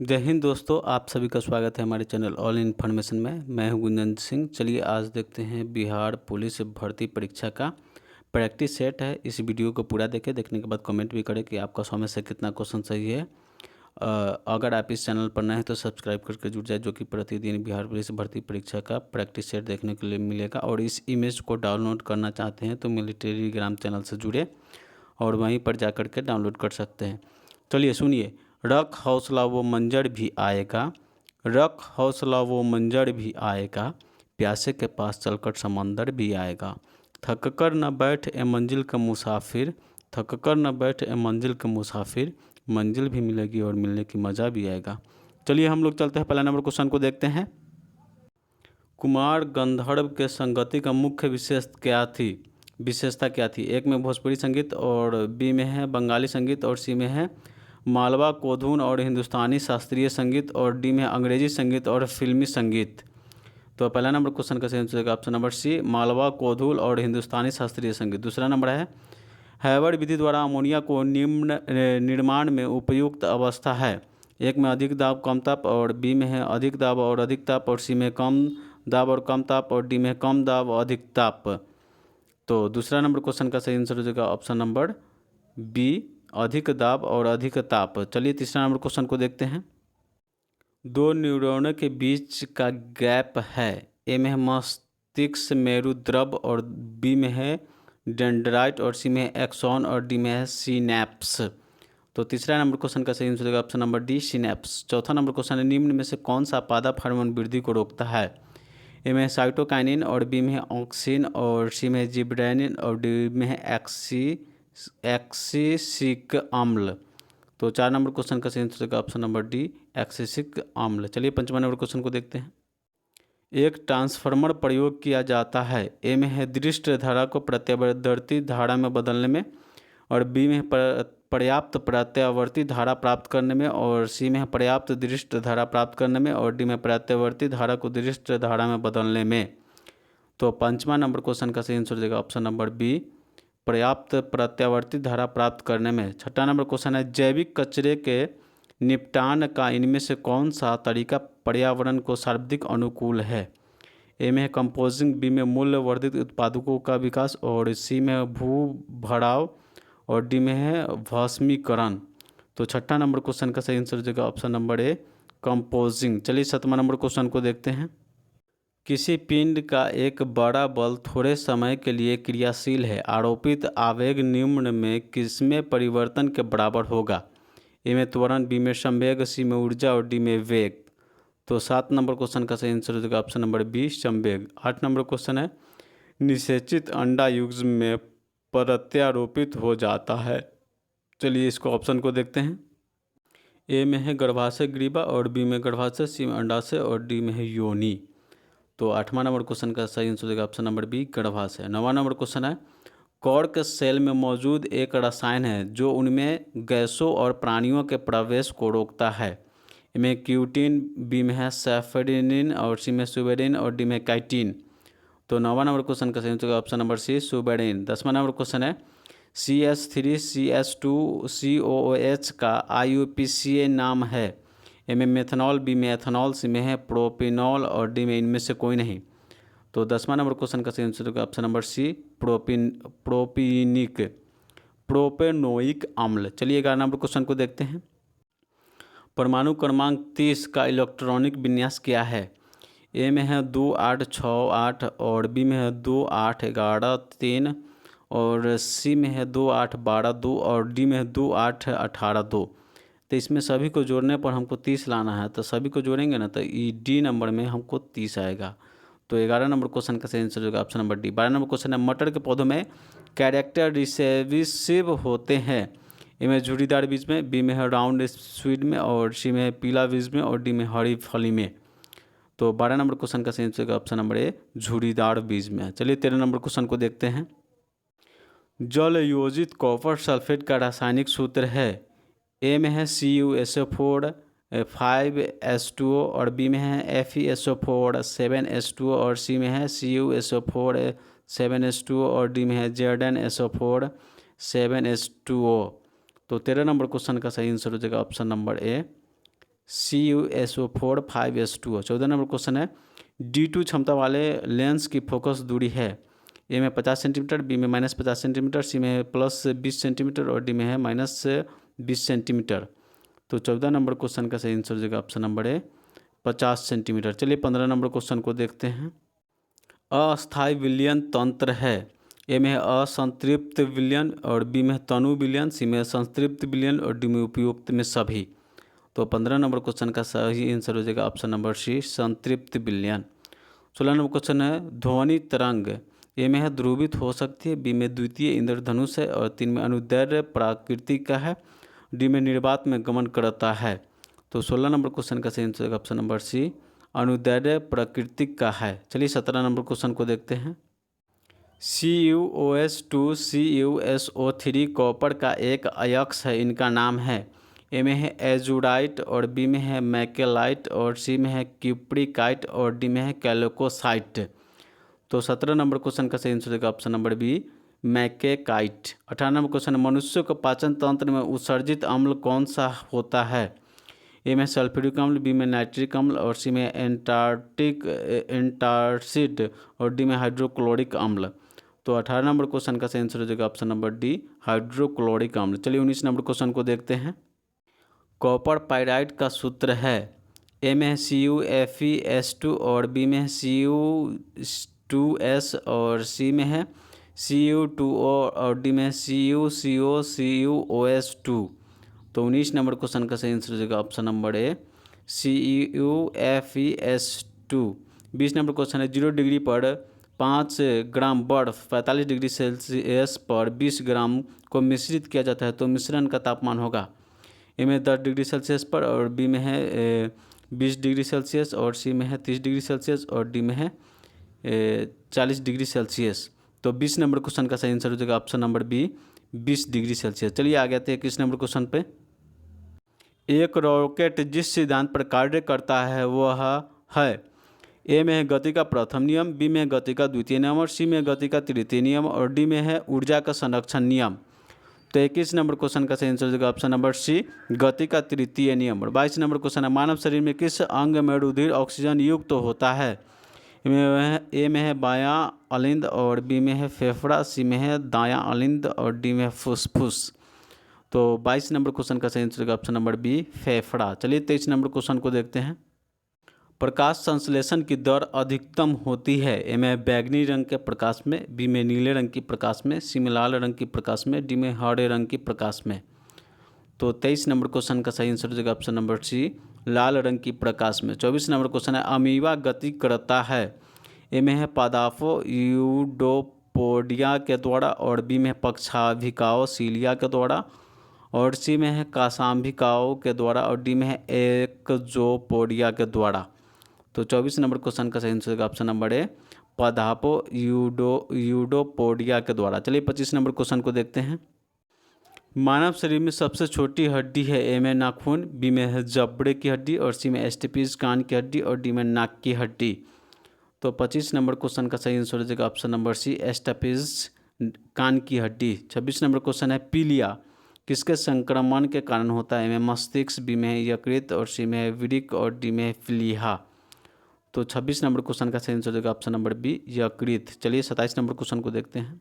जय हिंद दोस्तों, आप सभी का स्वागत है हमारे चैनल ऑल इन्फॉर्मेशन में। मैं हूं गुंजन सिंह। चलिए आज देखते हैं बिहार पुलिस भर्ती परीक्षा का प्रैक्टिस सेट है। इस वीडियो को पूरा देखें, देखने के बाद कमेंट भी करें कि आपका 100 में से कितना क्वेश्चन सही है। अगर आप इस चैनल पर नए हैं तो सब्सक्राइब करके जुड़ जाए, जो कि प्रतिदिन बिहार पुलिस भर्ती परीक्षा का प्रैक्टिस सेट देखने के लिए मिलेगा। और इस इमेज को डाउनलोड करना चाहते हैं तो मेरे टेलीग्राम चैनल से जुड़े और वहीं पर जा कर के डाउनलोड कर सकते हैं। चलिए सुनिए। रख हौसला वो मंजर भी आएगा, रख हौसला वो मंजर भी आएगा, प्यासे के पास चलकर समंदर भी आएगा। थक कर न बैठ ए मंजिल का मुसाफिर, थक कर न बैठ ए मंजिल का मुसाफिर, मंजिल भी मिलेगी और मिलने की मज़ा भी आएगा। चलिए हम लोग चलते हैं, पहला नंबर क्वेश्चन को देखते हैं। कुमार गंधर्व के संगति का मुख्य विशेषता क्या थी? एक में भोजपुरी संगीत और बी में है बंगाली संगीत और सी में है मालवा कोधून और हिंदुस्तानी शास्त्रीय संगीत और डी में अंग्रेजी संगीत और फिल्मी संगीत। तो पहला नंबर क्वेश्चन का सही answer option number C, Malwa कोधूल और हिंदुस्तानी शास्त्रीय संगीत। दूसरा नंबर है हैवर्ड विधि द्वारा अमोनिया को निम्न निर्माण में उपयुक्त अवस्था है। एक में अधिक दाब कम ताप और बी में है अधिक दाब और अधिक ताप और सी में कम दाब और कम ताप और डी में कम दाब और अधिक ताप। तो दूसरा नंबर क्वेश्चन का सही आंसर हो जाएगा ऑप्शन नंबर बी, अधिक दाब और अधिक ताप। चलिए तीसरा नंबर क्वेश्चन को देखते हैं। दो न्यूरॉनों के बीच का गैप है। ए में है मस्तिष्क मेरुद्रव और बी में है डेंड्राइट और सी में है एक्सॉन और डी में है सिनैप्स। तो तीसरा नंबर क्वेश्चन का सही आंसर होगा ऑप्शन नंबर डी, सिनैप्स। चौथा नंबर क्वेश्चन है निम्न में से कौन सा पादप हार्मोन वृद्धि को रोकता है? ए में है साइटोकाइनिन और बी में है ऑक्सिन और सी में है जिबरेलिन और डी में है एक्सिसिक अम्ल। तो 4 नंबर क्वेश्चन का सही आंसर होगा ऑप्शन नंबर डी, एक्सिसिक अम्ल। चलिए 5वां नंबर क्वेश्चन को देखते हैं। एक ट्रांसफार्मर प्रयोग किया जाता है। ए में है दृष्ट धारा को प्रत्यावर्ती धारा में बदलने में और बी में है पर्याप्त प्रत्यावर्ती धारा प्राप्त करने में और सी में है पर्याप्त दृष्ट धारा प्राप्त करने में और डी में प्रत्यावर्ती धारा को दृष्ट धारा में बदलने में। तो 5वां नंबर क्वेश्चन का सही आंसर हो जाएगा ऑप्शन नंबर बी, पर्याप्त प्रत्यावर्ती धारा प्राप्त करने में। 6वां नंबर क्वेश्चन है जैविक कचरे के निपटान का इनमें से कौन सा तरीका पर्यावरण को सर्वाधिक अनुकूल है? ए में है कंपोजिंग, बी में मूल्य वर्धित उत्पादकों का विकास और सी में भू भराव और डी में है भस्मीकरण। तो 6वां नंबर क्वेश्चन का सही आंसर हो जाएगा ऑप्शन नंबर ए, कंपोजिंग। चलिए 7वां नंबर क्वेश्चन को देखते हैं। किसी पिंड का एक बड़ा बल थोड़े समय के लिए क्रियाशील है, आरोपित आवेग निम्न में किसमें परिवर्तन के बराबर होगा? ए में त्वरण, बी में संवेग, सी में ऊर्जा और डी में वेग। तो 7 नंबर क्वेश्चन का सही आंसर हो जाएगा ऑप्शन नंबर बी, संवेग। 8 नंबर क्वेश्चन है निषेचित अंडा युग्म में प्रत्यारोपित हो जाता है। चलिए इसको ऑप्शन को देखते हैं। ए में है गर्भाशय ग्रीवा और बी में गर्भाशय, सी में अंडाशय और डी में है योनि। तो 8वां नंबर क्वेश्चन का सही आंसर होगा ऑप्शन नंबर बी, गर्भाशय। 9वां नंबर क्वेश्चन है कॉर्क सेल में मौजूद एक रसायन है जो उनमें गैसों और प्राणियों के प्रवेश को रोकता है। इनमें क्यूटिन, बी में है सैफेरिन और सी में सुबेरिन और डी में काइटिन। तो 9वां नंबर क्वेश्चन का सही आंसर होगा ऑप्शन नंबर सी, सुबेरिन। 10वां नंबर क्वेश्चन है CH3CH2COOH का IUPAC नाम है। ए में मेथनॉल, बी में एथनॉल, सी में है प्रोपिनॉल और डी में इनमें से कोई नहीं। तो 10वां नंबर क्वेश्चन का सही आंसर होगा ऑप्शन नंबर सी, प्रोपेनोइक अम्ल। चलिए 11 नंबर क्वेश्चन को देखते हैं। परमाणु क्रमांक 30 का इलेक्ट्रॉनिक विन्यास क्या है? ए में है 2 8 6 8 और बी में है 2 8 11 3 और सी में है 2 8 12 2 और डी में है 2 8 18 2। तो इसमें सभी को जोड़ने पर हमको 30 लाना है, तो सभी को जोड़ेंगे ना तो ई डी नंबर में हमको 30 आएगा। तो 11 नंबर क्वेश्चन का सही आंसर होगा option number D. 12 number question है मटर के पौधों में कैरेक्टर रिसेसिव होते हैं। ए में झुर्रीदार बीज में, बी में है राउंड स्वीड में और सी में है पीला बीज में और डी में हरी फली में। तो 12 नंबर क्वेश्चन का सही आंसर होगा ऑप्शन नंबर ए, झुर्रीदार बीज में। चलिए 13 नंबर क्वेश्चन को देखते हैं। जल योजित कॉपर सल्फेट का रासायनिक सूत्र है। ए में है CuSO4 5H2O और बी में है FeSO4 7H2O और सी में है CuSO4 7H2O और डी में है ZnSO4 7H2O। तो 13 नंबर क्वेश्चन का सही आंसर हो जाएगा ऑप्शन नंबर ए, CuSO4 5S2O। 14 नंबर क्वेश्चन है D2 क्षमता वाले लेंस की फोकस दूरी है। ए में 50 सेंटीमीटर, बी में -50 सेंटीमीटर, सी में है +20 सेंटीमीटर और डी में है -20 सेंटीमीटर। तो 14 नंबर क्वेश्चन का सही आंसर हो जाएगा ऑप्शन नंबर ए 50 सेंटीमीटर। चलिए 15 नंबर क्वेश्चन को देखते हैं। अस्थायी विलयन तंत्र है। ए में है असंतृप्त विलयन और बी में है तनु विलयन, सी में संतृप्त विलयन और डी में उपयुक्त में सभी। तो 15 नंबर क्वेश्चन का सही आंसर हो जाएगा ऑप्शन नंबर सी संतृप्त विलयन। 16 नंबर क्वेश्चन है ध्वनि तरंग। ए में है ध्रुवित हो सकती है, बी में द्वितीय इंद्रधनुष है और 3 में अनुदैर्ध्य प्राकृति का है, डी में निर्वात में गमन करता है। तो 16 नंबर क्वेश्चन का सही आंसर ऑप्शन नंबर सी अनुदैर्ध्य प्राकृतिक का है। चलिए 17 नंबर क्वेश्चन को देखते हैं। CuOS2 CuSO3 कॉपर का एक अयस्क है, इनका नाम है। ए में है एजुराइट और बी में है मैकेलाइट और सी में है क्यूप्रिकाइट और डी में है कैल्कोसाइट। तो 17 नंबर क्वेश्चन का सही आंसर होगा ऑप्शन नंबर बी मैकेकाइट। 18 नंबर क्वेश्चन, मनुष्य को पाचन तंत्र में उत्सर्जित अम्ल कौन सा होता है। ए में सल्फ्यूरिक अम्ल, बी में नाइट्रिक अम्ल और सी में एंटासिड और डी में हाइड्रोक्लोरिक अम्ल। तो 18 नंबर क्वेश्चन का सही आंसर हो जाएगा ऑप्शन नंबर डी हाइड्रोक्लोरिक अम्ल। चलिए 19 नंबर क्वेश्चन को देखते हैं। कॉपर पाइराइड का सूत्र है। ए में है CuFeS2 और बी में है Cu2S और सी में है Cu2O और डी में है CuCO CuOS2। तो 19 नंबर क्वेश्चन का सही आंसर हो जाएगा ऑप्शन नंबर ए CuFeS2। 20 नंबर क्वेश्चन है 0 डिग्री पर 5 ग्राम बर्फ 45 डिग्री सेल्सियस पर 20 ग्राम को मिश्रित किया जाता है तो मिश्रण का तापमान होगा। ए में 10 डिग्री सेल्सियस पर और बी में है 20 डिग्री सेल्सियस और सी में है 30 डिग्री सेल्सियस और डी में है 40 डिग्री सेल्सियस। तो 20 नंबर क्वेश्चन का सही आंसर हो जाएगा option number B 20 degree Celsius. चलिए आ गए थे 21 नंबर क्वेश्चन पे। एक रॉकेट जिस सिद्धांत पर कार्य करता है वह है। ए में है गति का प्रथम नियम, बी में गति का द्वितीय नियम और सी में गति का तृतीय नियम और डी में है ऊर्जा का संरक्षण नियम। तो 21 नंबर क्वेश्चन का सही आंसर हो जाएगा ऑप्शन नंबर सी गति का तृतीय नियम। और 22 नंबर क्वेश्चन है मानव शरीर में किस अंग में रुधिर ऑक्सीजन युक्त तो होता है। ए में है बायां अलिंद और बी में है फेफड़ा, सी में है दायां अलिंद और डी में है फुसफुस। तो 22 नंबर क्वेश्चन का सही आंसर होगा ऑप्शन नंबर बी फेफड़ा। चलिए 23 नंबर क्वेश्चन को देखते हैं। प्रकाश संश्लेषण की दर अधिकतम होती है। ए में बैगनी रंग के प्रकाश में, बी में नीले रंग की प्रकाश में, सी में लाल रंग की प्रकाश में, डी में हरे रंग की प्रकाश में। तो 23 नंबर क्वेश्चन का सही आंसर हो जाएगा ऑप्शन नंबर सी लाल रंग की प्रकाश में। 24 नंबर क्वेश्चन है अमीबा गति करता है। ए में है पादाफो यूडोपोडिया के द्वारा और बी में पक्षाभिकाओ सीलिया के द्वारा और सी में है कासाम्भिकाओं के द्वारा और डी में है एक्जोपोडिया के द्वारा। तो 24 नंबर क्वेश्चन का सही आंसर होगा ऑप्शन नंबर ए पदापो यूडोपोडिया के द्वारा। चलिए 25 नंबर क्वेश्चन को देखते हैं। मानव शरीर में सबसे छोटी हड्डी है। ए में नाखून, बी में है जबड़े की हड्डी और सी में एस्टिपीज कान की हड्डी और डी में नाक की हड्डी। तो 25 नंबर क्वेश्चन का सही आंसर हो जाएगा ऑप्शन नंबर सी एस्टिपीज कान की हड्डी। 26 नंबर क्वेश्चन है पीलिया किसके संक्रमण के कारण होता है। ए में मस्तिष्क, बी में है यकृत और सी में है वृक्क और डी में है प्लीहा। तो 26 नंबर क्वेश्चन का सही आंसर हो जाएगा ऑप्शन नंबर बी यकृत। चलिए 27 नंबर क्वेश्चन को देखते हैं।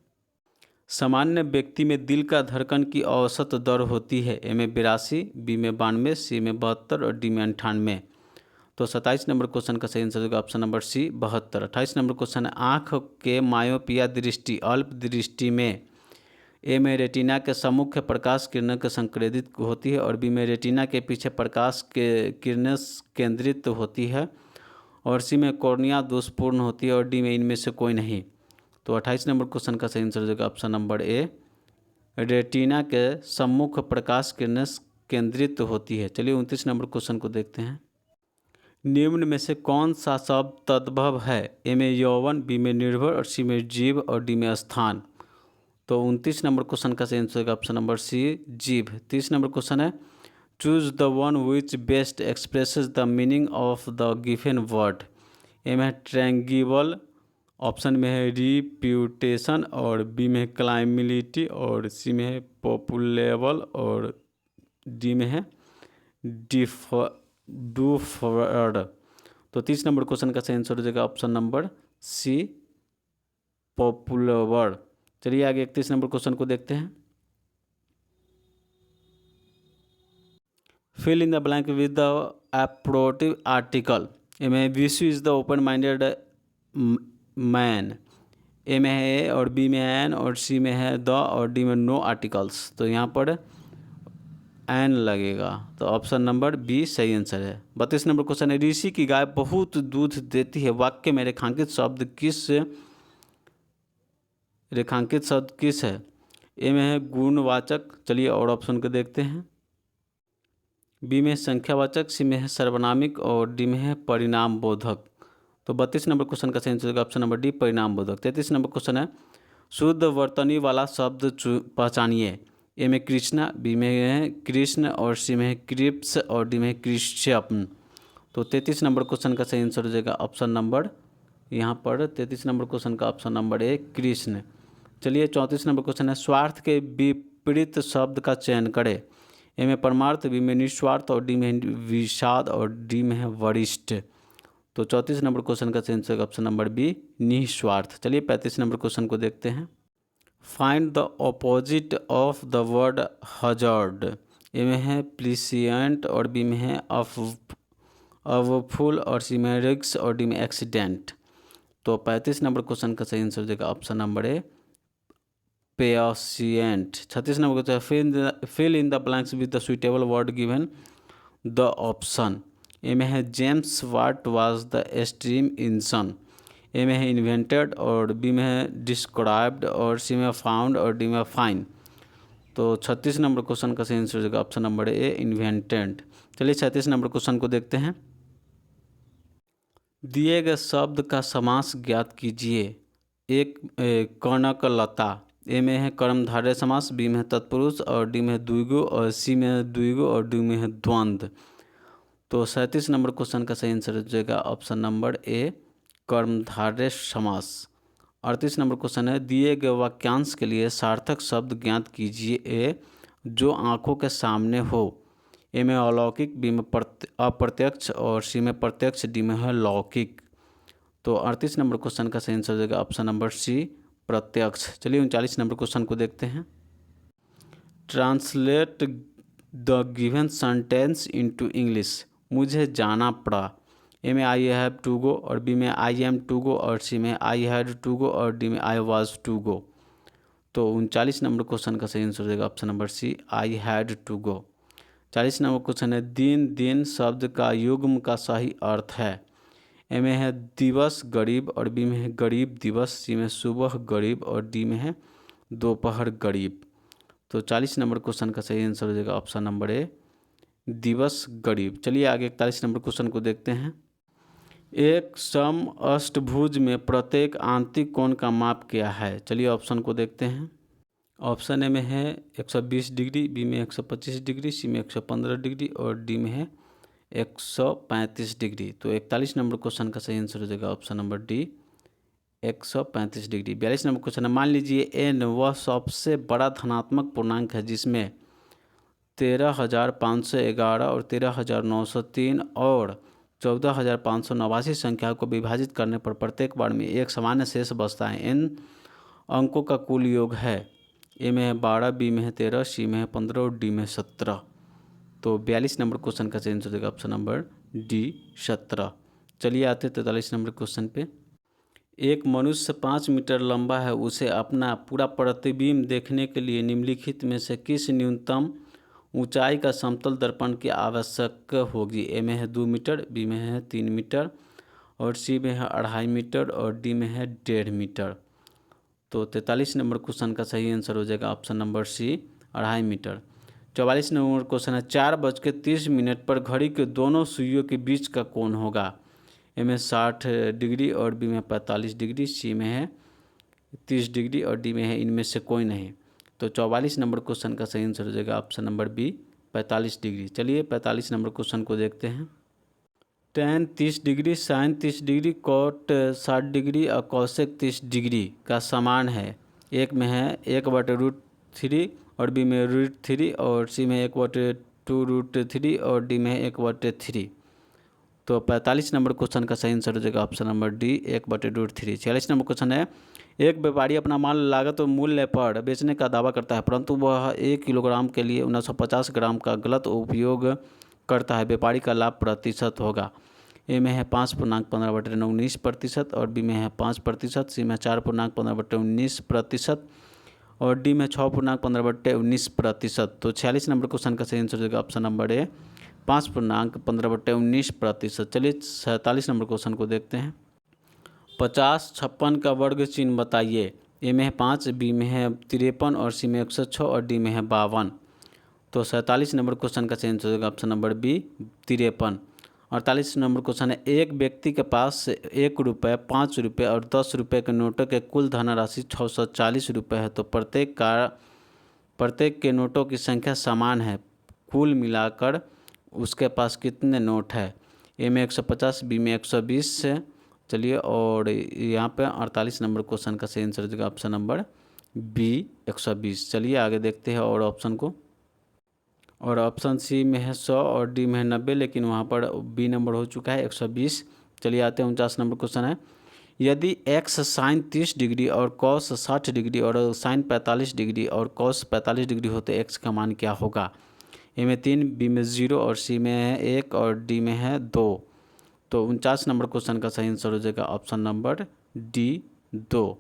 सामान्य व्यक्ति में दिल का धड़कन की औसत दर होती है। ए में 82, बी में 92, सी में 72 और डी में 98। तो 27 नंबर क्वेश्चन का सही आंसर होगा option number C 72। 28 number question है आँख के मायोपिया दृष्टि अल्प दृष्टि में। ए में रेटिना के सम्मुख प्रकाश किरणों के संकेंद्रित होती है और बी में रेटिना के पीछे प्रकाश के किरणें केंद्रित होती है और सी में कॉर्निया दोषपूर्ण होती है और डी में इनमें से कोई नहीं। तो 28 नंबर क्वेश्चन का सही आंसर हो जाएगा ऑप्शन नंबर ए रेटिना के सम्मुख प्रकाश किरणें केंद्रित होती है। चलिए 29 नंबर क्वेश्चन को देखते हैं। निम्न में से कौन सा शब्द तद्भव है। ए में यौवन, बी में निर्भर और सी में जीव और डी में स्थान। तो 29 नंबर क्वेश्चन का सही आंसर होगा ऑप्शन नंबर सी जीव। 30 नंबर क्वेश्चन है choose the one which best expresses the meaning of the given word. A में है ट्रैंगिबल, ऑप्शन में है रिप्यूटेशन और बी में है क्लाइमिलिटी और सी में है पॉपुलेबल और डी में है डू फॉरवर्ड। तो 30 नंबर क्वेश्चन का सही आंसर हो जाएगा ऑप्शन नंबर सी, पॉपुलर। चलिए आगे 31 नंबर क्वेश्चन को देखते हैं। Fill in the blank with the appropriate article. A में Vishu is the open minded man, A में है ए और बी में है एन और सी में है द और डी में नो आर्टिकल्स, तो यहाँ पर एन लगेगा, तो ऑप्शन नंबर बी सही आंसर है। 32 नंबर क्वेश्चन है, ऋषि की गाय बहुत दूध देती है, वाक्य में रेखांकित शब्द किस है? ए में है गुणवाचक, चलिए और ऑप्शन को देखते हैं। बी में संख्यावाचक, सी में है सर्वनामिक और डी में है परिणाम बोधक। तो 32 नंबर क्वेश्चन का सही आंसर ऑप्शन नंबर डी, परिणाम बोधक। 33 नंबर क्वेश्चन है, शुद्ध वर्तनी वाला शब्द पहचानिए। ए में कृष्णा, बी में है कृष्ण और सी में है कृप्स और डी में है कृष्यप्न। तो 33 नंबर क्वेश्चन का सही आंसर हो जाएगा ऑप्शन नंबर, यहाँ पर 33 नंबर क्वेश्चन का ऑप्शन नंबर ए कृष्ण। चलिए 34 नंबर क्वेश्चन है, स्वार्थ के विपरीत शब्द का चयन करें। ए में परमार्थ, बी में निस्वार्थ और डी में विषाद और डी में है वरिष्ठ। तो 34 नंबर क्वेश्चन का सही आंसर ऑप्शन नंबर बी, निस्वार्थ। चलिए 35 नंबर क्वेश्चन को देखते हैं। Find the opposite of the word hazard. A में है प्लीसियंट और बी में है अवफुल और सी में रिक्स और डी में एक्सीडेंट। तो 35 नंबर क्वेश्चन का सही आंसर हो जाएगा option number A, patient. 36 number question, fill in the blanks with the suitable word given the option. A में है James Watt was the steam engine, A में है इन्वेंटेड और बी में है डिस्क्राइब्ड और सी में फाउंड और डी में फाइन। तो 36 नंबर क्वेश्चन का सही आंसर हो जाएगा ऑप्शन नंबर ए, इन्वेंटेड। चलिए 37 नंबर क्वेश्चन को देखते हैं। दिए गए शब्द का समास ज्ञात कीजिए। एक कनक लता, ए में है कर्मधारय समास, बी में है तत्पुरुष और डी में है द्विगु और सी में है द्विगु और डी में है द्वंद्व। तो 37 नंबर क्वेश्चन का सही आंसर हो जाएगा ऑप्शन नंबर ए, कर्मधारय समास। 38 नंबर क्वेश्चन है, दिए गए वाक्यांश के लिए सार्थक शब्द ज्ञात कीजिए जो आंखों के सामने हो। ए में अलौकिक, बी में अप्रत्यक्ष और सी में प्रत्यक्ष, डी में है लौकिक। तो 38 नंबर क्वेश्चन का सही आंसर हो जाएगा ऑप्शन नंबर सी, प्रत्यक्ष। चलिए 39 नंबर क्वेश्चन को देखते हैं। Translate the given sentence into English. मुझे जाना पड़ा। ए में आई हैव टू गो और बी में आई एम टू गो और सी में आई हैड टू गो और डी में आई वाज टू गो। तो 39 नंबर क्वेश्चन का सही आंसर हो जाएगा option number C, I had to go. 40 number question है, दिन शब्द का युग्म का सही अर्थ है। ए में है दिवस गरीब और बी में है गरीब दिवस, सी में सुबह गरीब और डी में है दोपहर गरीब। तो 40 नंबर क्वेश्चन का सही आंसर हो जाएगा ऑप्शन नंबर ए, दिवस गरीब। चलिए आगे 41 नंबर क्वेश्चन को देखते हैं। एक सम अष्टभुज में प्रत्येक आंतरिक कोण का माप क्या है? चलिए ऑप्शन को देखते हैं। ऑप्शन ए में है 120 डिग्री, बी में 125 डिग्री, सी में 115 डिग्री और डी में है 135 डिग्री। तो 41 नंबर क्वेश्चन का सही आंसर हो जाएगा option number D, 135 degree. 42 number question है, मान लीजिए एन वह सबसे बड़ा धनात्मक पूर्णांक है जिसमें 13,511 और 13,903 और 14,589 संख्याओं को विभाजित करने पर प्रत्येक बार में एक सामान्य शेष बचता है। इन अंकों का कुल योग है। ए में है 12, बी में है 13, सी में है 15 और डी में 17। तो 42 नंबर क्वेश्चन का चेंज हो जाएगा ऑप्शन नंबर डी, 17। चलिए आते 43 नंबर क्वेश्चन पे। एक मनुष्य 5 मीटर लंबा है, उसे अपना पूरा प्रतिबिंब देखने के लिए निम्नलिखित में से किस न्यूनतम ऊंचाई का समतल दर्पण की आवश्यक होगी? ए में है 2 मीटर, बी में है 3 मीटर और सी में है 2.5 मीटर और डी में है 1.5 मीटर। तो 43 नंबर क्वेश्चन का सही आंसर हो जाएगा option number C, 2.5 meter. 44 number question है, 4:30 पर घड़ी के दोनों सुइयों के बीच का कोण होगा। ए में 60 डिग्री और बी में 45 डिग्री, सी में है 30 डिग्री और डी में है इनमें से कोई नहीं। तो 44 नंबर क्वेश्चन का सही आंसर हो जाएगा ऑप्शन नंबर बी, 45 डिग्री। चलिए 45 नंबर क्वेश्चन को देखते हैं। tan 30 degree, sin 30 degree, cot 60 degree और cosec 30 डिग्री का समान है। एक में है 1/√3 और बी में √3 और सी में 1/2 2√3 और डी में है 1/3। तो 45 नंबर क्वेश्चन का सही आंसर हो जाएगा option number D 1/√3। 46 number question है, एक व्यापारी अपना माल लागत और मूल्य पर बेचने का दावा करता है, परंतु वह 1 किलोग्राम के लिए 950 ग्राम का गलत उपयोग करता है। व्यापारी का लाभ प्रतिशत होगा। ए में है 5.15/19% और बी में है 5%, सी में 4.15/19% और डी में 6.15/19%। तो 46 नंबर क्वेश्चन का सही आंसर हो जाएगा ऑप्शन नंबर ए 5.15/19%। चलिए 47 नंबर क्वेश्चन को देखते हैं। 50, 56 का वर्ग चिन्ह बताइए। ए में है 5, बी में है 53 और सी में 106 और डी में है 52। तो 47 नंबर क्वेश्चन का सही आंसर होगा option number B 53। 48 number question है, एक व्यक्ति के पास 1 रुपये, 5 रुपये और 10 रुपये के नोटों के कुल धनराशि 640 रुपये है। तो प्रत्येक के नोटों की संख्या समान है, कुल मिलाकर उसके पास कितने नोट है। ए में 150, बी में 120 है। चलिए और यहाँ पे 48 नंबर क्वेश्चन का सही आंसर होगा ऑप्शन नंबर बी 120। चलिए आगे देखते हैं और ऑप्शन को। और ऑप्शन सी में है 100 और डी में है 90, लेकिन वहाँ पर बी नंबर हो चुका है 120। चलिए आते हैं 49 नंबर क्वेश्चन है, यदि एक्स साइन 30 डिग्री और कॉस 60 डिग्री और साइन 45 डिग्री और कॉस 45 डिग्री हो तो एक्स का मान क्या होगा। ए में 3, बी में 0 और सी में है 1 और डी में है 2। तो 49 नंबर क्वेश्चन का सही आंसर हो जाएगा option number D 2।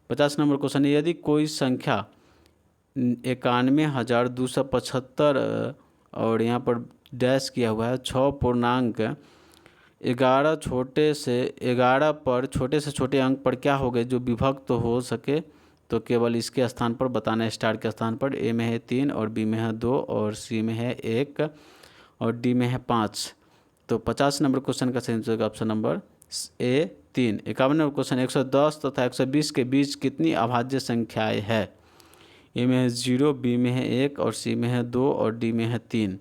50 number question है, यदि कोई संख्या 91,275 और यहाँ पर डैश किया हुआ है 6.11 छोटे से छोटे अंक पर क्या हो गए जो विभक्त तो हो सके, तो केवल इसके स्थान पर बताना है, स्टार के स्थान पर। ए में है 3 और बी में है 2 और सी में है 1 और डी में है 5। तो 50 नंबर क्वेश्चन का सही आंसर होगा ऑप्शन नंबर ए 3। 51 नंबर क्वेश्चन, 110 तथा 120 के बीच कितनी अभाज्य संख्याएँ है। ए में है 0, बी में है 1 और सी में है 2 और डी में है 3।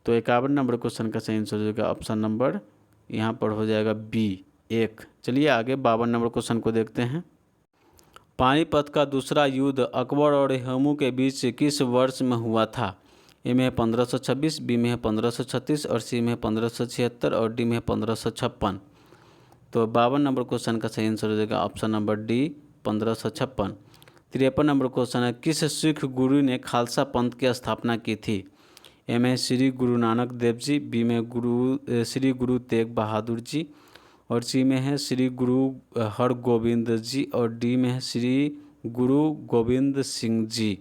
तो 51 नंबर क्वेश्चन का सही आंसर हो जाएगा ऑप्शन नंबर यहाँ पर हो जाएगा बी 1। चलिए आगे 52 नंबर क्वेश्चन को देखते हैं। पानीपत का दूसरा युद्ध अकबर और हुमायूं के बीच किस वर्ष में हुआ था। ए में है 1526, बी में है 1536 और सी में है 1576 और डी में है 1556। तो 52 नंबर क्वेश्चन का सही आंसर हो जाएगा option number D 1556। 53 number question है, किस सिख गुरु ने खालसा पंथ की स्थापना की थी। ए में श्री गुरु नानक देव जी, बी में श्री गुरु तेग बहादुर जी और सी में है श्री गुरु हरगोविंद जी और डी में है श्री गुरु गोविंद सिंह जी।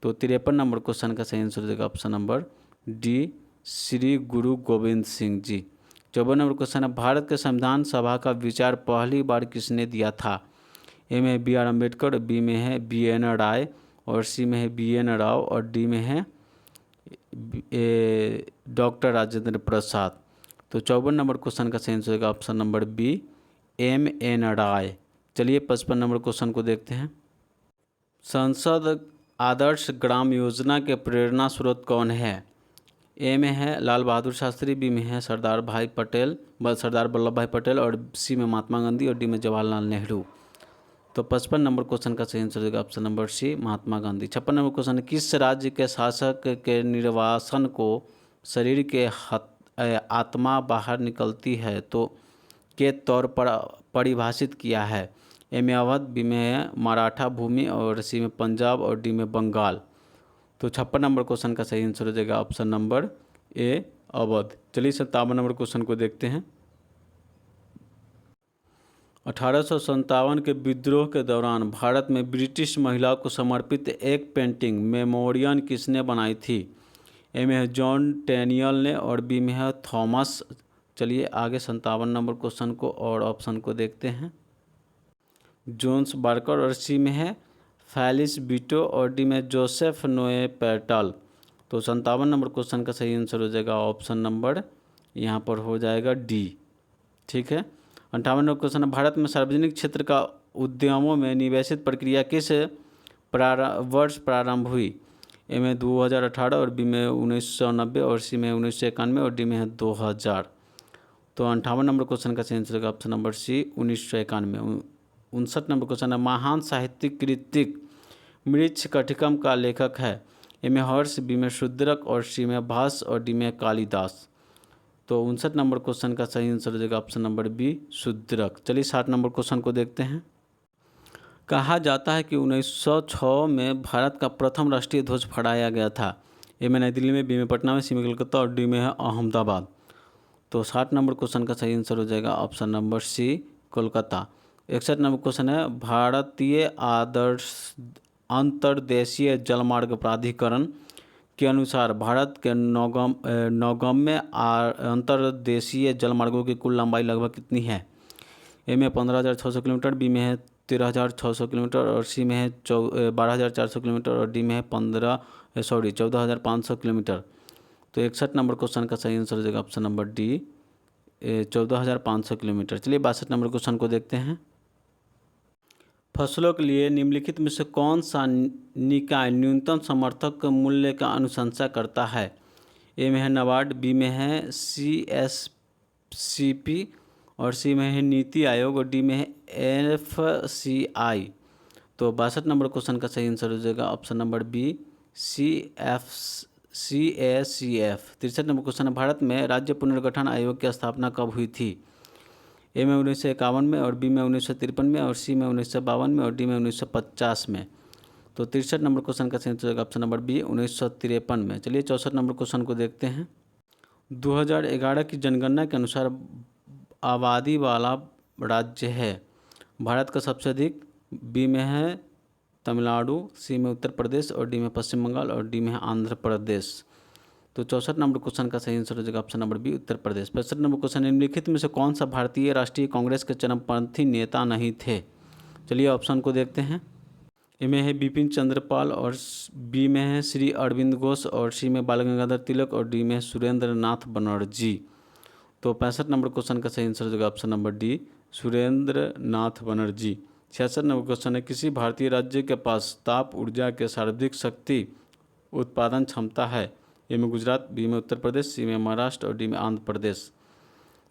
तो 53 नंबर क्वेश्चन का सही आंसर हो जाएगा ऑप्शन नंबर डी श्री गुरु गोविंद सिंह जी। 54 नंबर क्वेश्चन है, भारत के संविधान सभा का विचार पहली बार किसने दिया था। ए में बी आर अम्बेडकर, बी में है बी एन राय और सी में है बी एन राव और डी में है डॉक्टर राजेंद्र प्रसाद। तो 54 नंबर क्वेश्चन का सही आंसर होगा option number B M N Roy. चलिए 55 नंबर क्वेश्चन को देखते हैं। संसद आदर्श ग्राम योजना के प्रेरणा स्रोत कौन है। ए में है लाल बहादुर शास्त्री, बी में है सरदार वल्लभ भाई पटेल और सी में महात्मा गांधी और डी में जवाहरलाल नेहरू। तो 55 नंबर क्वेश्चन का सही आंसर होगा ऑप्शन नंबर सी महात्मा गांधी। 56 नंबर क्वेश्चन है, किस राज्य के शासक के निर्वासन को शरीर के आत्मा बाहर निकलती है तो के तौर पर परिभाषित किया है। ए में अवध, बी में है मराठा भूमि और सी में पंजाब और डी में बंगाल। तो 56 नंबर क्वेश्चन का सही आंसर हो जाएगा ऑप्शन नंबर ए अवध। चलिए 57 नंबर क्वेश्चन को देखते हैं। 1857 के विद्रोह के दौरान भारत में ब्रिटिश महिलाओं को समर्पित एक पेंटिंग मेमोरियल किसने बनाई थी। ए में है जॉन टेनियल ने और बी में है थॉमस। चलिए आगे 57 नंबर क्वेश्चन को और ऑप्शन को देखते हैं। जोन्स बार्कर और सी में है फैलिस बीटो और डी में जोसेफ नोए पेटल। तो 57 नंबर क्वेश्चन का सही आंसर हो जाएगा ऑप्शन नंबर यहाँ पर हो जाएगा डी। ठीक है। 58 नंबर क्वेश्चन है, भारत में सार्वजनिक क्षेत्र का उद्यमों में निवेशित प्रक्रिया किस वर्ष प्रारंभ हुई। ए में 2018 और बी में 1990 और सी में 1991 और डी में है 2000। तो 58 नंबर क्वेश्चन का सही आंसर होगा option number C 1991। 59 number question है, महान साहित्यिक कृतिक मृच्छकटिकम का लेखक है। ए में हर्ष, बी में शूद्रक और सी में भास और डी में कालिदास। तो 59 नंबर क्वेश्चन का सही आंसर हो जाएगा ऑप्शन नंबर बी शूद्रक। चलिए 60 नंबर क्वेश्चन को देखते हैं। कहा जाता है कि 1906 में भारत का प्रथम राष्ट्रीय ध्वज फहराया गया था। ए में नई दिल्ली में, बी में पटना में, सी में कलकत्ता और डी में है अहमदाबाद। तो 60 नंबर क्वेश्चन का सही आंसर हो जाएगा option number C Kolkata. 61 number question है भारतीय आदर्श अंतर्देशीय जलमार्ग प्राधिकरण के अनुसार भारत के नौगम्य अंतर्देशीय जलमार्गों की कुल लंबाई लगभग कितनी है। ए में 15,600 किलोमीटर, बी में है 13,600 किलोमीटर और सी में है 12,400 किलोमीटर और डी में है 14,500 किलोमीटर। तो 61 नंबर क्वेश्चन का सही आंसर हो जाएगा ऑप्शन नंबर डी 14,500 किलोमीटर। चलिए 62 नंबर क्वेश्चन को देखते हैं। फसलों के लिए निम्नलिखित में से कौन सा निकाय न्यूनतम समर्थक मूल्य का अनुशंसा करता है। ए में है नाबार्ड, बी में है CSCP और सी में है नीति आयोग और डी में है FCI। तो 62 नंबर क्वेश्चन का सही आंसर हो जाएगा option number B CACF। 63 number question है भारत में राज्य पुनर्गठन आयोग की स्थापना कब हुई थी। ए में 1951 में और बी में 1953 में और सी में 1952 में और डी में 1950 में। तो 63 नंबर क्वेश्चन का सही आंसर होगा ऑप्शन नंबर बी 1953 में। चलिए 64 नंबर क्वेश्चन को देखते हैं। 2011 की जनगणना के अनुसार आबादी वाला राज्य है। भारत का सबसे अधिक, बी में है तमिलनाडु, सी में उत्तर प्रदेश और डी में पश्चिम बंगाल और डी में है आंध्र प्रदेश। तो 64 नंबर क्वेश्चन का सही आंसर हो जाएगा option number B Uttar Pradesh. 65 number question निम्नलिखित में से कौन सा भारतीय राष्ट्रीय कांग्रेस के चरमपंथी नेता नहीं थे। चलिए ऑप्शन को देखते हैं। ए में है बिपिन चंद्रपाल और बी में है श्री अरविंद घोष और सी में बाल गंगाधर तिलक और डी में सुरेंद्र नाथ बनर्जी। तो 65 नंबर क्वेश्चन का सही आंसर हो जाएगा ऑप्शन नंबर डी सुरेंद्र नाथ बनर्जी। 66 नंबर क्वेश्चन है किसी भारतीय राज्य के पास ताप ऊर्जा के सर्वाधिक शक्ति उत्पादन क्षमता है। ए में गुजरात, बी में उत्तर प्रदेश, सी में महाराष्ट्र और डी में आंध्र प्रदेश।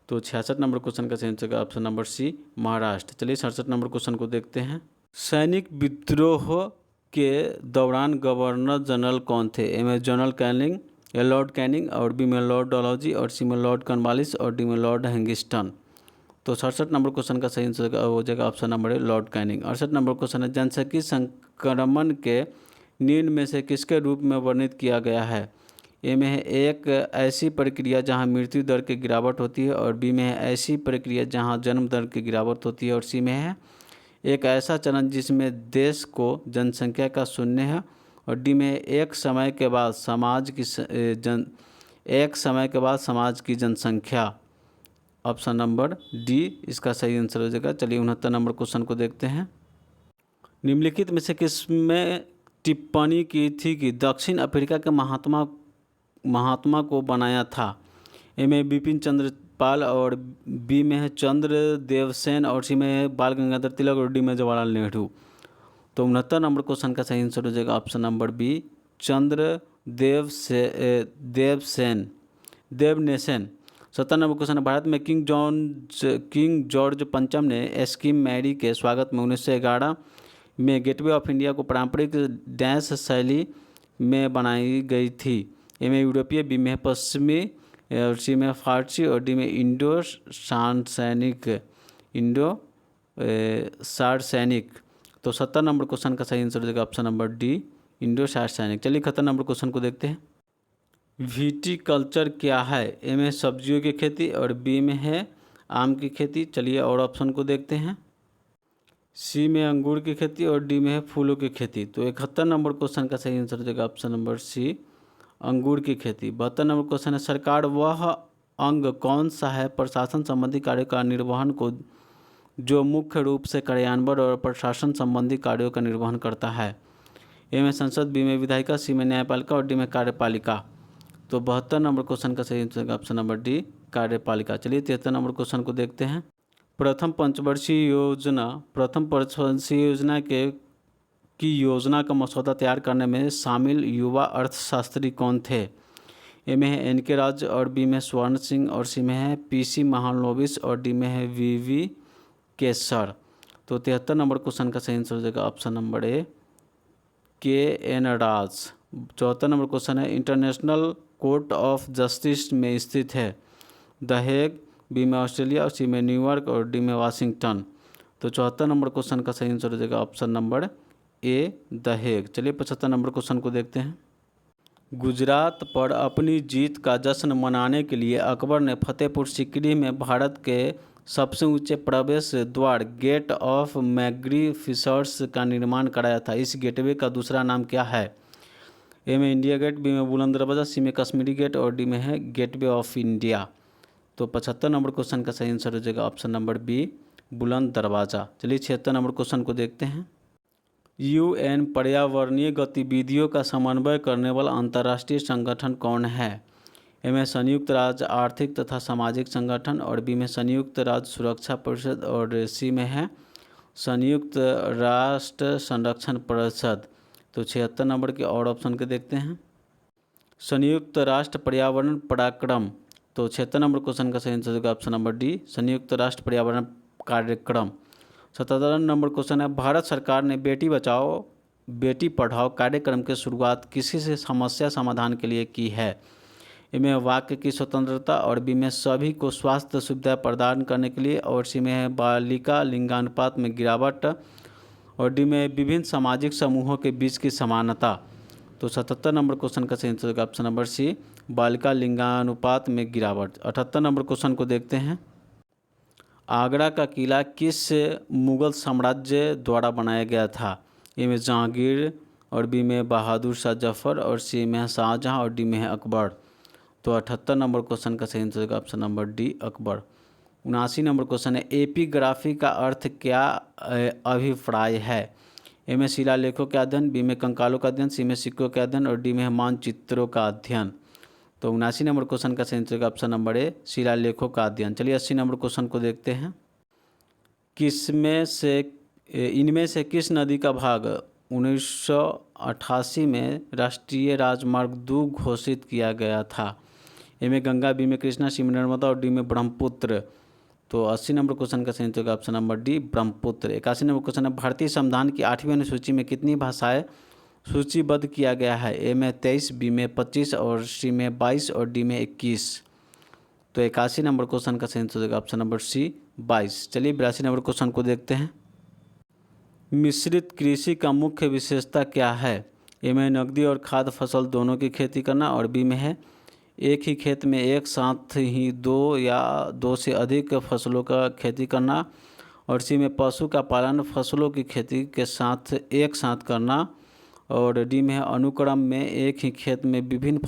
तो 66 नंबर क्वेश्चन का सही answer option number C Maharashtra. चलिए 67 नंबर क्वेश्चन को देखते हैं। सैनिक विद्रोह के दौरान गवर्नर जनरल कौन थे। ए में जनरल कैनिंग, या लॉर्ड कैनिंग और बी में लॉर्ड डलहौजी और सी में लॉर्ड कॉर्नवालिस और डी में लॉर्ड हैंगिस्टन। तो 67 नंबर क्वेश्चन का सही आंसर हो जाएगा ऑप्शन नंबर ए लॉर्ड कैनिंग। 68 नंबर क्वेश्चन है जनसांख्यिकीय संक्रमण के निम्न में से किसके रूप में वर्णित किया गया है। ए में है एक ऐसी प्रक्रिया जहां मृत्यु दर की गिरावट होती है और बी में है ऐसी प्रक्रिया जहां जन्म दर की गिरावट होती है और सी में है एक ऐसा चरण जिसमें देश को जनसंख्या का शून्य है और डी में एक समय के बाद समाज की जनसंख्या। ऑप्शन नंबर डी इसका सही आंसर हो जाएगा। चलिए 69 नंबर क्वेश्चन को देखते हैं। निम्नलिखित में से किसमें टिप्पणी की थी कि दक्षिण अफ्रीका के महात्मा को बनाया था। ए में बिपिन चंद्रपाल और बी में है चंद्रदेव सेन और सी में है बाल गंगाधर तिलक और डी में जवाहरलाल नेहरू। तो 69 नंबर क्वेश्चन का सही आंसर हो जाएगा option number B Chandradev Sen. 70 number question है भारत में किंग जॉर्ज पंचम ने एस्किम मैरी के स्वागत में 1911 में गेटवे ऑफ इंडिया को पारंपरिक डैश शैली में बनाई गई थी। ए में यूरोपीय, बी में पश्चिमी और सी में फारसी और डी में इंडो सार्सैनिक। तो 70 नंबर क्वेश्चन का सही आंसर हो जाएगा ऑप्शन नंबर डी इंडो सार्सैनिक। चलिए 71 नंबर क्वेश्चन को देखते हैं। विटीकल्चर क्या है। ए में सब्जियों की खेती और बी में है आम की खेती। चलिए और ऑप्शन को देखते हैं। सी में अंगूर की खेती और डी में है फूलों की खेती। तो 71 नंबर क्वेश्चन का सही आंसर हो जाएगा ऑप्शन नंबर सी अंगूर की खेती। 72 नंबर क्वेश्चन है सरकार वह अंग कौन सा है प्रशासन संबंधी कार्यों का निर्वहन को जो मुख्य रूप से कार्यान्वयन और प्रशासन संबंधी कार्यों का निर्वहन करता है। ए में संसद, बी में विधायिका, सी में न्यायपालिका और डी में कार्यपालिका। तो 72 नंबर क्वेश्चन का सही आंसर ऑप्शन नंबर डी कार्यपालिका। चलिए 73 नंबर क्वेश्चन को देखते हैं। प्रथम पंचवर्षीय योजना की योजना का मसौदा तैयार करने में शामिल युवा अर्थशास्त्री कौन थे। ए में है एन.के. राज और बी में स्वर्ण सिंह और सी में है पी.सी. महालनोबिस और डी में है वी.वी. केसर। तो 73 नंबर क्वेश्चन का सही आंसर हो जाएगा ऑप्शन नंबर ए के.एन. राज। 74 नंबर क्वेश्चन है इंटरनेशनल कोर्ट ऑफ जस्टिस में स्थित है? द हेग, बी में ऑस्ट्रेलिया और सी में न्यूयॉर्क और डी में वाशिंगटन। तो 74 नंबर क्वेश्चन का सही आंसर हो जाएगा option number A, the Hague. चलिए 75 नंबर क्वेश्चन को देखते हैं। गुजरात पर अपनी जीत का जश्न मनाने के लिए अकबर ने फतेहपुर सीकरी में भारत के सबसे ऊंचे प्रवेश द्वार गेट ऑफ मैग्निफिसेंस का निर्माण कराया था। इस गेटवे का दूसरा नाम क्या है? ए में इंडिया गेट, बी में बुलंद दरवाज़ा, सी में कश्मीरी गेट और डी में है गेटवे ऑफ इंडिया। तो 75 नंबर क्वेश्चन का सही आंसर हो जाएगा ऑप्शन नंबर बी, बुलंद दरवाज़ा। चलिए 76 नंबर क्वेश्चन को देखते हैं। यूएन पर्यावरणीय गतिविधियों का समन्वय करने वाला अंतर्राष्ट्रीय संगठन कौन है? ए में संयुक्त राज्य आर्थिक तथा सामाजिक संगठन और बी में संयुक्त राज्य सुरक्षा परिषद और सी में है संयुक्त राष्ट्र संरक्षण परिषद। तो 76 नंबर के और ऑप्शन के देखते हैं। संयुक्त राष्ट्र पर्यावरण पराक्रम। तो 76 नंबर क्वेश्चन का सही आंसर होगा ऑप्शन नंबर डी, संयुक्त राष्ट्र पर्यावरण कार्यक्रम। 77 नंबर क्वेश्चन है भारत सरकार ने बेटी बचाओ बेटी पढ़ाओ कार्यक्रम की शुरुआत किसी से समस्या समाधान के लिए की है? ए में वाक्य की स्वतंत्रता और बी में सभी को स्वास्थ्य सुविधा प्रदान करने के लिए और सी में है बालिका लिंगानुपात में गिरावट और डी में विभिन्न सामाजिक समूहों के बीच की समानता। तो 77 नंबर क्वेश्चन का सही आंसर होगा ऑप्शन नंबर सी, बालिका लिंगानुपात में गिरावट। 78 नंबर क्वेश्चन को देखते हैं। आगरा का किला किस मुगल साम्राज्य द्वारा बनाया गया था? ए में जहांगीर और बी में बहादुर शाह जफर और सी में है शाहजहां और डी में है अकबर। तो 78 नंबर क्वेश्चन का सही आंसर होगा option number D, Akbar. 79 number question है एपिग्राफी का अर्थ क्या अभिप्राय है? ए में शिलालेखों के अध्ययन, बी में कंकालों का अध्ययन, सी में सिक्कों के अध्ययन और डी में है मानचित्रों का अध्ययन। तो 79 नंबर क्वेश्चन का सही आंसर होगा ऑप्शन नंबर ए, शिलालेखों का अध्ययन। चलिए 80 नंबर क्वेश्चन को देखते हैं। इनमें से किस नदी का भाग 1988 में राष्ट्रीय राजमार्ग 2 घोषित किया गया था? ए में गंगा, बी में कृष्णा, सी में नर्मदा और डी में ब्रह्मपुत्र। तो 80 नंबर क्वेश्चन का सही आंसर होगा option number D, Brahmaputra. 81 number question है भारतीय संविधान की 8वीं अनुसूची में कितनी भाषाएं सूचीबद्ध किया गया है? ए में 23, बी में 25 और सी में 22 और डी में 21। तो 81 नंबर क्वेश्चन का सही आंसर होगा ऑप्शन नंबर सी, 22। चलिए 82 नंबर क्वेश्चन को देखते हैं। मिश्रित कृषि का मुख्य विशेषता क्या है? ए में नकदी और खाद्य फसल दोनों की खेती करना और बी में है एक ही खेत में एक साथ ही 2 या 2 से अधिक फसलों का खेती करना और सी में पशु का पालन फसलों की खेती के साथ एक साथ करना और डी में है अनुक्रम में एक ही खेत में विभिन्न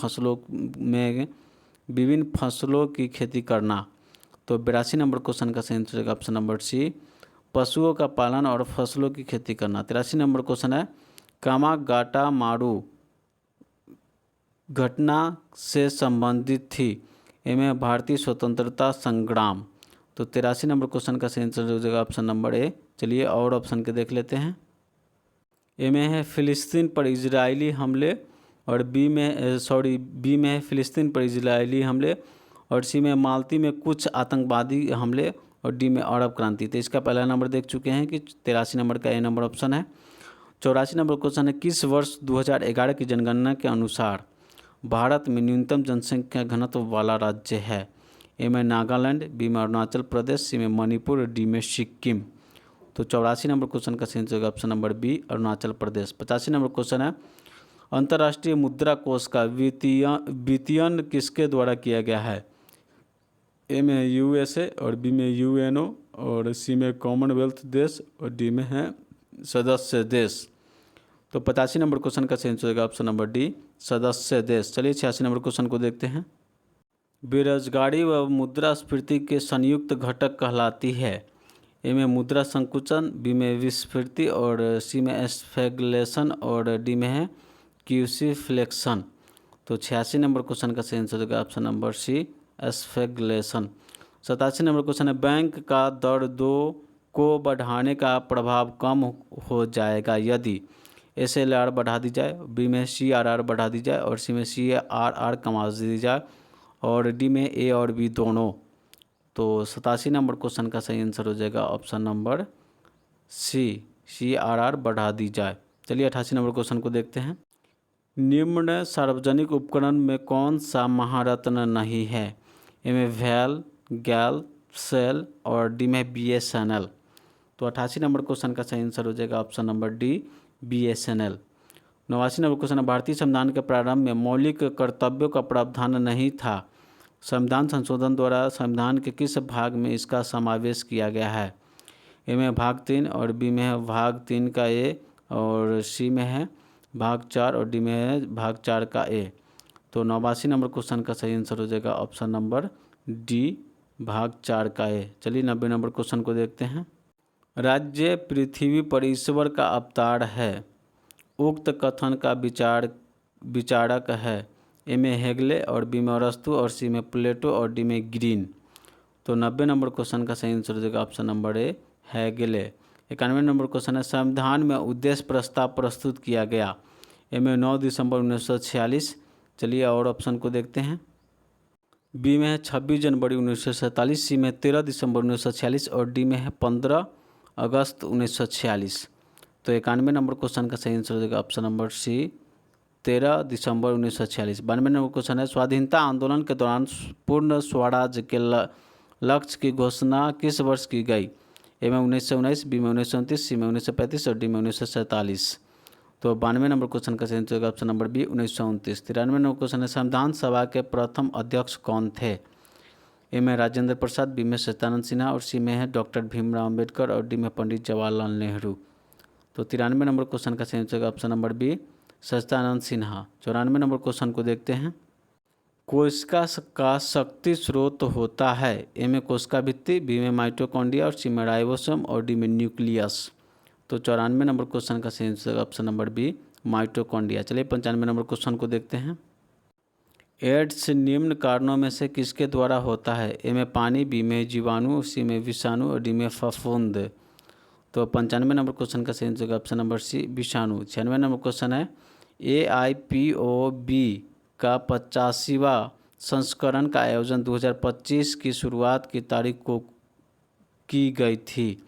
फसलों की खेती करना। तो 82 नंबर क्वेश्चन का सही आंसर होगा ऑप्शन नंबर सी, पशुओं का पालन और फसलों की खेती करना। 83 नंबर क्वेश्चन है कामागाटा मारू घटना से संबंधित थी? ए में भारतीय स्वतंत्रता संग्राम। तो 83 नंबर क्वेश्चन का सही आंसर हो जाएगा ऑप्शन नंबर ए। चलिए और ऑप्शन के देख लेते हैं। ए में है फिलिस्तीन पर इजरायली हमले और बी में है फिलिस्तीन पर इजरायली हमले और सी में माल्ती में कुछ आतंकवादी हमले और डी में अरब क्रांति। तो इसका पहला नंबर देख चुके हैं कि 83 नंबर का ए नंबर ऑप्शन है। 84 नंबर क्वेश्चन है किस वर्ष 2011 की जनगणना के अनुसार भारत में न्यूनतम जनसंख्या घनत्व वाला राज्य है? ए में नागालैंड, बी में अरुणाचल प्रदेश, सी में मणिपुर और डी में सिक्किम। तो 84 नंबर क्वेश्चन का सही आंसर होगा option number B, Arunachal Pradesh. 85 number question है अंतर्राष्ट्रीय मुद्रा कोष का वित्तीयन किसके द्वारा किया गया है? ए में यूएसए और बी में यूएनओ और सी में कॉमनवेल्थ देश और डी में है सदस्य देश। तो 85 नंबर क्वेश्चन का सही आंसर होगा ऑप्शन नंबर डी, सदस्य देश। चलिए 86 नंबर क्वेश्चन को देखते हैं। बेरोजगारी व मुद्रास्फीति के संयुक्त घटक कहलाती है? ए में मुद्रा संकुचन, बी में विस्फीति और सी में स्टैगफ्लेशन और डी में है क्यूसीफ्लेक्शन। तो 86 नंबर क्वेश्चन का सही आंसर होगा option number C, stagflation. 87 number question है बैंक का दर 2 को बढ़ाने का प्रभाव कम हो जाएगा यदि SLR बढ़ा दी जाए, बी में CRR बढ़ा दी जाए और सी में CRR कमा दी जाए और डी में ए और बी दोनों। तो 87 नंबर क्वेश्चन का सही आंसर हो जाएगा ऑप्शन नंबर सी, CRR बढ़ा दी जाए। चलिए 88 नंबर क्वेश्चन को देखते हैं। निम्न सार्वजनिक उपकरण में कौन सा महारत्न नहीं है? ए में वैल, गैल, सेल और डी में BSNL। तो 88 नंबर क्वेश्चन का सही आंसर हो जाएगा option number D, BSNL। 89 number question है, भारतीय संविधान के प्रारंभ में मौलिक कर्तव्यों का प्रावधान नहीं था। संविधान संशोधन द्वारा संविधान के किस भाग में इसका समावेश किया गया है? ए में भाग 3 और बी में है भाग 3 का ए और सी में है भाग 4 और डी में है भाग 4 का ए। तो 89 नंबर क्वेश्चन का सही आंसर हो जाएगा ऑप्शन नंबर डी, भाग 4 का ए। चलिए 90 नंबर क्वेश्चन को देखते हैं। राज्य पृथ्वी पर ईश्वर का अवतार है, उक्त कथन का विचारक है। ए में हेगले और बी में अरस्तु और सी में प्लेटो और डी में ग्रीन। तो 90 नंबर क्वेश्चन का सही आंसर हो जाएगा ऑप्शन नंबर ए, हेगले। 91 नंबर क्वेश्चन है, संविधान में उद्देश्य प्रस्ताव प्रस्तुत किया गया। ए में 9 दिसंबर 1946। चलिए और ऑप्शन को देखते हैं। बी में है 26 जनवरी 1947, सी में 13 दिसंबर 1946 और डी में है 15 अगस्त 1946। तो 91 नंबर क्वेश्चन का सही आंसर हो जाएगा ऑप्शन नंबर सी, 13 दिसंबर 1946। 92 नंबर क्वेश्चन है, स्वाधीनता आंदोलन के दौरान पूर्ण स्वराज के लक्ष्य की घोषणा किस वर्ष की गई? ए में 1919, बी में 1929, सी में 1935 और डी में 1947। तो 92 नंबर क्वेश्चन का सही आंसर होगा option number B, 1929। 93 number question है, संविधान सभा के प्रथम अध्यक्ष कौन थे? ए में राजेंद्र प्रसाद, बी में सत्यानंद सिन्हा और सी में है डॉक्टर भीमराव अम्बेडकर और डी में पंडित जवाहरलाल नेहरू। तो 93 नंबर क्वेश्चन का सही आंसर होगा option number B, Satyanand Sinha. 94 number question को देखते हैं। कोशिका का शक्ति स्रोत होता है। ए में कोशिका भित्ति, बी में माइटोकॉन्ड्रिया और सी में राइबोसोम और डी में न्यूक्लियस। तो 94 नंबर क्वेश्चन का सही answer option number B, mitochondria. चलिए 95 नंबर क्वेश्चन को देखते हैं। एड्स निम्न कारणों में से किसके द्वारा होता है? ए में पानी, बी में जीवाणु, सी में विषाणु और डी में फफूंद। तो 95 नंबर क्वेश्चन का सही आंसर ऑप्शन नंबर सी, विषाणु। 96 नंबर क्वेश्चन है, AIPOB का 85वां संस्करण का आयोजन 2025 की शुरुआत की तारीख को की गई थी।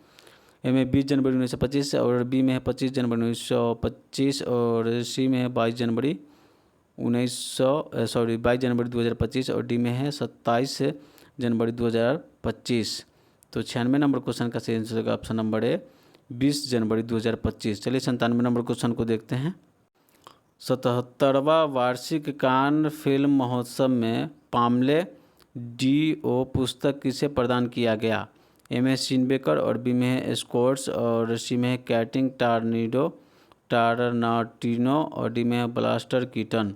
ए में 20 जनवरी 1925 और बी में है 25 जनवरी 1925 और सी में है 22 जनवरी 2025 और डी में है 27 जनवरी 2025। तो 96 नंबर क्वेश्चन का सही आंसर होगा ऑप्शन नंबर ए, 20 जनवरी 2025। चलिए 97 नंबर क्वेश्चन को देखते हैं। 77वां वार्षिक कान फिल्म महोत्सव में पामले DO पुस्तक किसे प्रदान किया गया? ए में शिनबेकर और बी में है स्कोट्स और सी में है कैटिंग टारनाटिनो और डी में है ब्लास्टर कीटन।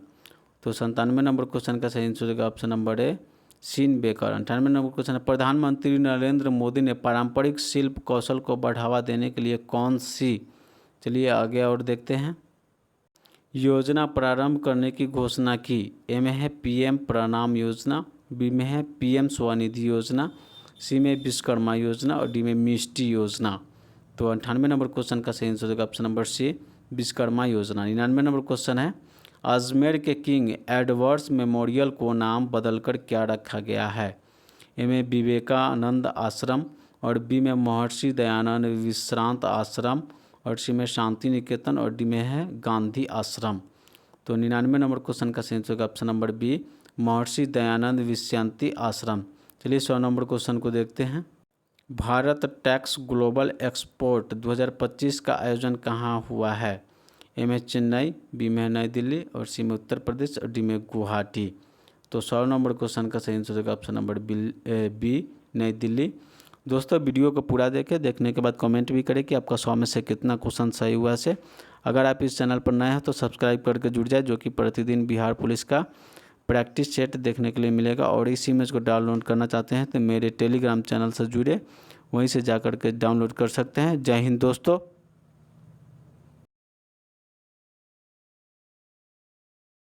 तो 97 नंबर क्वेश्चन का सही आंसर होगा ऑप्शन नंबर ए, शिनबेकर। 98 नंबर क्वेश्चन है, प्रधानमंत्री नरेंद्र मोदी ने पारंपरिक शिल्प कौशल को बढ़ावा देने के लिए कौन सी, चलिए आगे और देखते हैं, योजना प्रारंभ करने की घोषणा की? ए में है PM प्रणाम योजना, बी में है PM स्वनिधि योजना, सी में विश्वकर्मा योजना और डी में मिष्टी योजना। तो 98 नंबर क्वेश्चन का सही आंसर होगा ऑप्शन नंबर सी, विश्वकर्मा योजना। 99 नंबर क्वेश्चन है, अजमेर के किंग एडवर्ड्स मेमोरियल को नाम बदलकर क्या रखा गया है? ए में विवेकानंद आश्रम और बी में महर्षि दयानंद विश्रांत आश्रम और सी में शांति निकेतन और डी में है गांधी आश्रम। तो 99 नंबर क्वेश्चन का सही आंसर होगा option number B, Maharshi Dayanand विश्रांति आश्रम। चलिए 100 नंबर क्वेश्चन को देखते हैं। भारत टैक्स ग्लोबल एक्सपोर्ट 2025 का आयोजन कहाँ हुआ है? ए में चेन्नई, बी में नई दिल्ली और सी में उत्तर प्रदेश और डी में गुवाहाटी। तो 100 नंबर क्वेश्चन का सही आंसर होगा ऑप्शन नंबर बी, नई दिल्ली। दोस्तों वीडियो को पूरा देखने के बाद कमेंट भी करें कि आपका 100 में से कितना क्वेश्चन सही हुआ है। अगर आप इस चैनल पर नए हैं तो सब्सक्राइब करके जुड़ जाए, जो कि प्रतिदिन बिहार पुलिस का प्रैक्टिस सेट देखने के लिए मिलेगा। और इस इमेज को डाउनलोड करना चाहते हैं तो मेरे टेलीग्राम चैनल से जुड़े, वहीं से जाकर के डाउनलोड कर सकते हैं। जय हिंद दोस्तों।